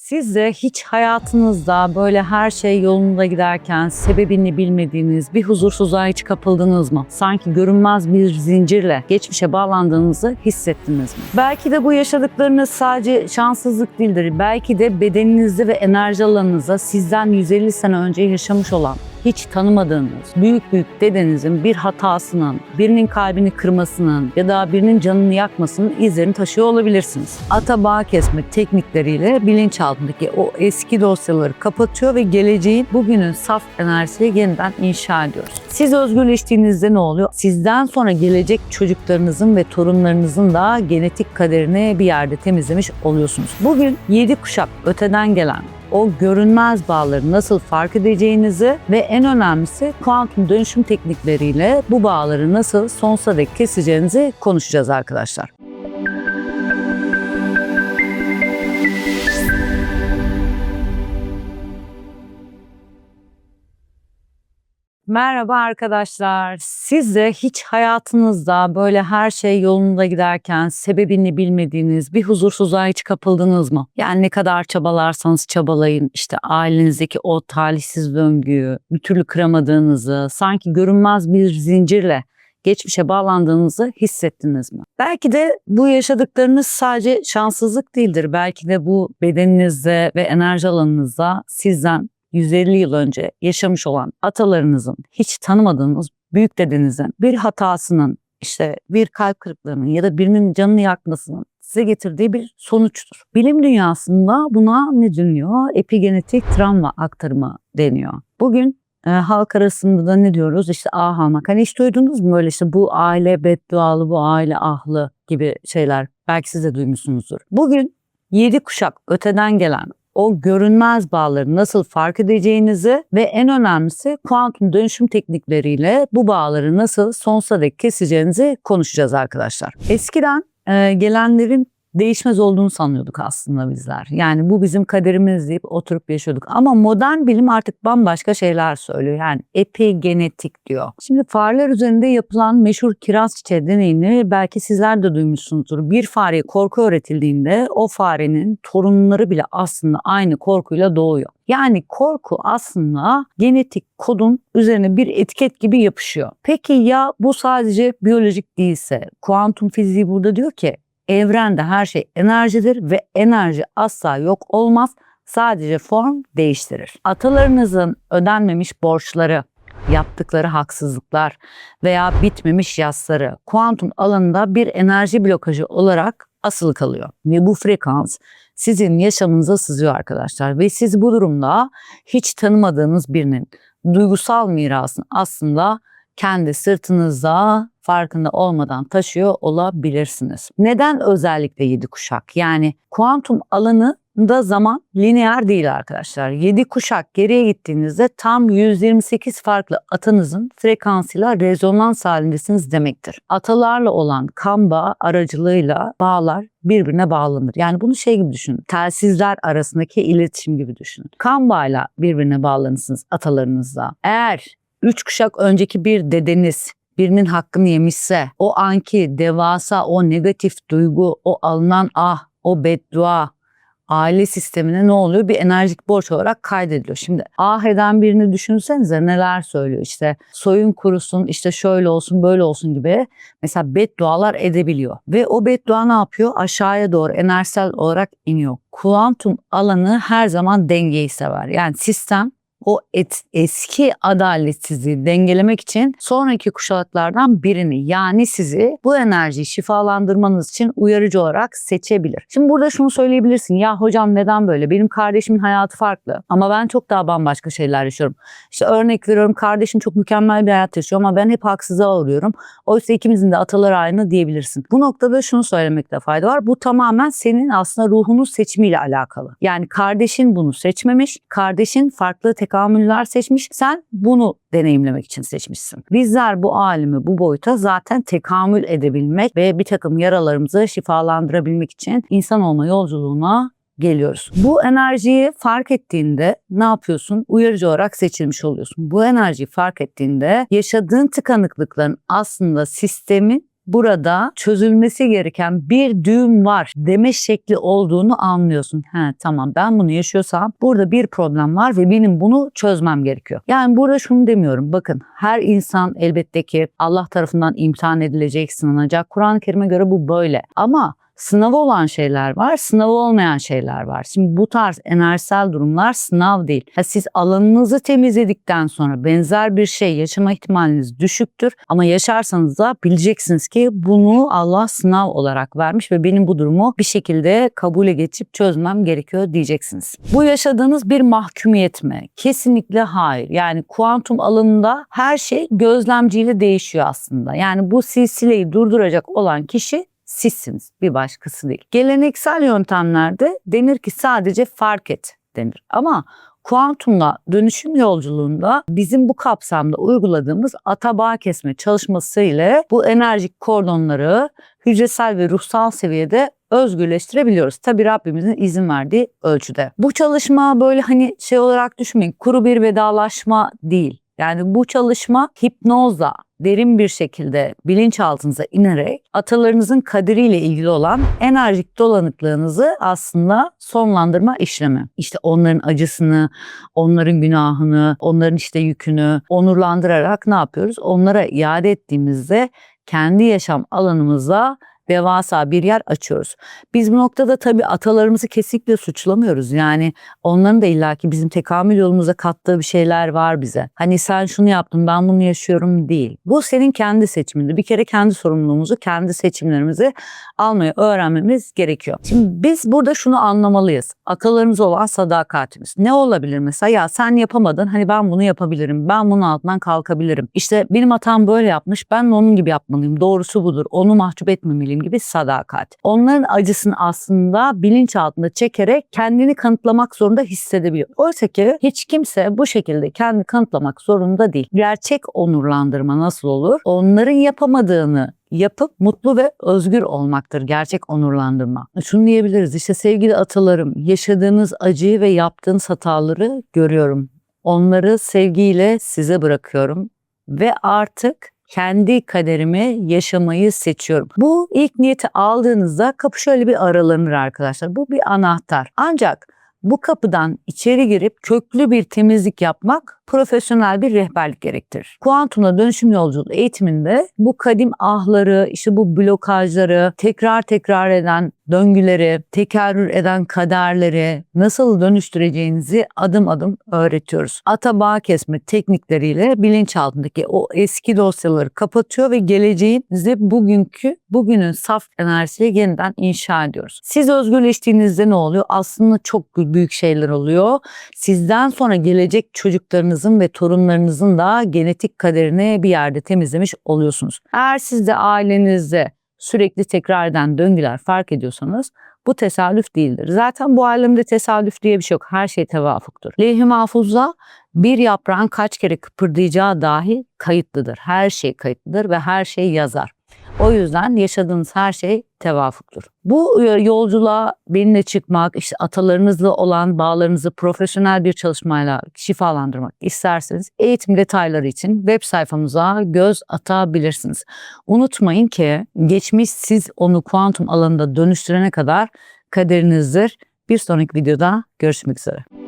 Siz de hiç hayatınızda böyle her şey yolunda giderken sebebini bilmediğiniz bir huzursuzluğa hiç kapıldınız mı? Sanki görünmez bir zincirle geçmişe bağlandığınızı hissettiniz mi? Belki de bu yaşadıklarınız sadece şanssızlık değildir. Belki de bedeninizde ve enerji alanınızda sizden 150 sene önce yaşamış olan, hiç tanımadığınız büyük dedenizin bir hatasının, birinin kalbini kırmasının ya da birinin canını yakmasının izlerini taşıyor olabilirsiniz. Ata bağ kesme teknikleriyle bilinçaltındaki o eski dosyaları kapatıyor ve geleceğin, bugünün saf enerjisiyle yeniden inşa ediyoruz. Siz özgürleştiğinizde ne oluyor? Sizden sonra gelecek çocuklarınızın ve torunlarınızın da genetik kaderini bir yerde temizlemiş oluyorsunuz. Bugün 7 kuşak öteden gelen o görünmez bağları nasıl fark edeceğinizi ve en önemlisi kuantum dönüşüm teknikleriyle bu bağları nasıl sonsuza dek keseceğinizi konuşacağız arkadaşlar. Merhaba arkadaşlar. Siz de hiç hayatınızda böyle her şey yolunda giderken sebebini bilmediğiniz bir huzursuzluğa hiç kapıldınız mı? Yani ne kadar çabalarsanız çabalayın, işte ailenizdeki o talihsiz döngüyü bir türlü kıramadığınızı, sanki görünmez bir zincirle geçmişe bağlandığınızı hissettiniz mi? Belki de bu yaşadıklarınız sadece şanssızlık değildir. Belki de bu bedeninizde ve enerji alanınızda sizden 150 yıl önce yaşamış olan atalarınızın, hiç tanımadığınız büyük dedenizin bir hatasının, işte bir kalp kırıklığının ya da birinin canını yakmasının size getirdiği bir sonuçtur. Bilim dünyasında buna ne deniyor? Epigenetik travma aktarımı deniyor. Bugün halk arasında da ne diyoruz? İşte ah almak. Hani hiç duydunuz mu böyle işte bu aile beddualı, bu aile ahlı gibi şeyler? Belki siz de duymuşsunuzdur. Bugün 7 kuşak öteden gelen o görünmez bağları nasıl fark edeceğinizi ve en önemlisi kuantum dönüşüm teknikleriyle bu bağları nasıl sonsuza dek keseceğinizi konuşacağız arkadaşlar. Eskiden gelenlerin değişmez olduğunu sanıyorduk aslında bizler. Yani bu bizim kaderimiz deyip oturup yaşıyorduk. Ama modern bilim artık bambaşka şeyler söylüyor. Yani epigenetik diyor. Şimdi fareler üzerinde yapılan meşhur kiraz çiçeği deneyini belki sizler de duymuşsunuzdur. Bir fareye korku öğretildiğinde o farenin torunları bile aslında aynı korkuyla doğuyor. Yani korku aslında genetik kodun üzerine bir etiket gibi yapışıyor. Peki ya bu sadece biyolojik değilse? Kuantum fiziği burada diyor ki evrende her şey enerjidir ve enerji asla yok olmaz, sadece form değiştirir. Atalarınızın ödenmemiş borçları, yaptıkları haksızlıklar veya bitmemiş yasları kuantum alanında bir enerji blokajı olarak asılı kalıyor. Ve bu frekans sizin yaşamınıza sızıyor arkadaşlar. Ve siz bu durumda hiç tanımadığınız birinin duygusal mirasını aslında kendi sırtınızda farkında olmadan taşıyor olabilirsiniz. Neden özellikle 7 kuşak? Yani kuantum alanında zaman lineer değil arkadaşlar. 7 kuşak geriye gittiğinizde tam 128 farklı atanızın frekansıyla rezonans halindesiniz demektir. Atalarla olan kan bağı aracılığıyla bağlar birbirine bağlanır. Yani bunu şey gibi düşünün. Telsizler arasındaki iletişim gibi düşünün. Kan bağıyla birbirine bağlanırsınız atalarınızla. Eğer 3 kuşak önceki bir dedeniz birinin hakkını yemişse, o anki devasa o negatif duygu, o alınan ah, o beddua aile sistemine ne oluyor? Bir enerjik borç olarak kaydediliyor. Şimdi ah eden birini düşünsenize neler söylüyor. İşte soyun kurusun, işte şöyle olsun, böyle olsun gibi mesela beddualar edebiliyor. Ve o beddua ne yapıyor? Aşağıya doğru enerjisel olarak iniyor. Kuantum alanı her zaman dengeyi sever. Yani sistem o eski adaletsizliği dengelemek için sonraki kuşaklardan birini, yani sizi bu enerjiyi şifalandırmanız için uyarıcı olarak seçebilir. Şimdi burada şunu söyleyebilirsin. Ya hocam neden böyle? Benim kardeşimin hayatı farklı ama ben çok daha bambaşka şeyler yaşıyorum. İşte örnek veriyorum, kardeşim çok mükemmel bir hayat yaşıyor ama ben hep haksızlığa uğruyorum. Oysa ikimizin de ataları aynı diyebilirsin. Bu noktada şunu söylemekte fayda var. Bu tamamen senin aslında ruhunun seçimiyle alakalı. Yani kardeşin bunu seçmemiş. Kardeşin farklı tekamüller seçmiş. Sen bunu deneyimlemek için seçmişsin. Bizler bu alemi, bu boyuta zaten tekamül edebilmek ve bir takım yaralarımızı şifalandırabilmek için insan olma yolculuğuna geliyoruz. Bu enerjiyi fark ettiğinde ne yapıyorsun? Uyarıcı olarak seçilmiş oluyorsun. Bu enerjiyi fark ettiğinde yaşadığın tıkanıklıkların aslında sistemin burada çözülmesi gereken bir düğüm var deme şekli olduğunu anlıyorsun. He tamam, ben bunu yaşıyorsam burada bir problem var ve benim bunu çözmem gerekiyor. Yani burada şunu demiyorum. Bakın, her insan elbette ki Allah tarafından imtihan edilecek, sınanacak. Kur'an-ı Kerim'e göre bu böyle. Ama sınavı olan şeyler var, sınavı olmayan şeyler var. Şimdi bu tarz enerjisel durumlar sınav değil. Siz alanınızı temizledikten sonra benzer bir şey yaşama ihtimaliniz düşüktür. Ama yaşarsanız da bileceksiniz ki bunu Allah sınav olarak vermiş ve benim bu durumu bir şekilde kabule geçip çözmem gerekiyor diyeceksiniz. Bu yaşadığınız bir mahkumiyet mi? Kesinlikle hayır. Yani kuantum alanında her şey gözlemciyle değişiyor aslında. Yani bu silsileyi durduracak olan kişi sizsiniz, bir başkası değil. Geleneksel yöntemlerde denir ki sadece fark et denir. Ama kuantumla dönüşüm yolculuğunda bizim bu kapsamda uyguladığımız ata-bağ kesme çalışması ile bu enerjik kordonları hücresel ve ruhsal seviyede özgürleştirebiliyoruz. Tabii Rabbimizin izin verdiği ölçüde. Bu çalışma böyle hani şey olarak düşünmeyin, kuru bir vedalaşma değil. Yani bu çalışma hipnozla derin bir şekilde bilinçaltınıza inerek atalarınızın kaderiyle ilgili olan enerjik dolanıklığınızı aslında sonlandırma işlemi. İşte onların acısını, onların günahını, onların işte yükünü onurlandırarak ne yapıyoruz? Onlara iade ettiğimizde kendi yaşam alanımıza devasa bir yer açıyoruz. Biz bu noktada tabii atalarımızı kesinlikle suçlamıyoruz. Yani onların da illaki bizim tekamül yolumuza kattığı bir şeyler var bize. Hani sen şunu yaptın, ben bunu yaşıyorum değil. Bu senin kendi seçiminde. Bir kere kendi sorumluluğumuzu, kendi seçimlerimizi almayı öğrenmemiz gerekiyor. Şimdi biz burada şunu anlamalıyız. Atalarımıza olan sadakatimiz. Ne olabilir mesela? Ya sen yapamadın, hani ben bunu yapabilirim. Ben bunun altından kalkabilirim. İşte benim hatam böyle yapmış, ben de onun gibi yapmalıyım. Doğrusu budur. Onu mahcup etmemeliyim gibi sadakat. Onların acısını aslında bilinçaltında çekerek kendini kanıtlamak zorunda hissedebiliyor. Oysa ki hiç kimse bu şekilde kendini kanıtlamak zorunda değil. Gerçek onurlandırma nasıl olur? Onların yapamadığını yapıp mutlu ve özgür olmaktır gerçek onurlandırma. Şunu diyebiliriz, işte sevgili atalarım, yaşadığınız acıyı ve yaptığınız hataları görüyorum. Onları sevgiyle size bırakıyorum ve artık kendi kaderimi yaşamayı seçiyorum. Bu ilk niyeti aldığınızda kapı şöyle bir aralanır arkadaşlar. Bu bir anahtar. Ancak bu kapıdan içeri girip köklü bir temizlik yapmak profesyonel bir rehberlik gerektirir. Kuantumla dönüşüm yolculuğu eğitiminde bu kadim ahları, işte bu blokajları, tekrar eden döngüleri, tekerrür eden kaderleri nasıl dönüştüreceğinizi adım adım öğretiyoruz. Ata-bağ kesme teknikleriyle bilinçaltındaki o eski dosyaları kapatıyor ve geleceğinizi bugünün saf enerjisiyle yeniden inşa ediyoruz. Siz özgürleştiğinizde ne oluyor? Aslında çok büyük şeyler oluyor. Sizden sonra gelecek çocuklarınızın ve torunlarınızın da genetik kaderini bir yerde temizlemiş oluyorsunuz. Eğer siz de ailenizde sürekli tekrar eden döngüler fark ediyorsanız bu tesadüf değildir. Zaten bu alemde tesadüf diye bir şey yok. Her şey tevafuktur. Levh-i Mahfuz'da bir yaprağın kaç kere kıpırdayacağı dahi kayıtlıdır. Her şey kayıtlıdır ve her şey yazar. O yüzden yaşadığınız her şey tevafuktur. Bu yolculuğa benimle çıkmak, işte atalarınızla olan bağlarınızı profesyonel bir çalışmayla şifalandırmak isterseniz eğitim detayları için web sayfamıza göz atabilirsiniz. Unutmayın ki geçmiş siz onu kuantum alanında dönüştürene kadar kaderinizdir. Bir sonraki videoda görüşmek üzere.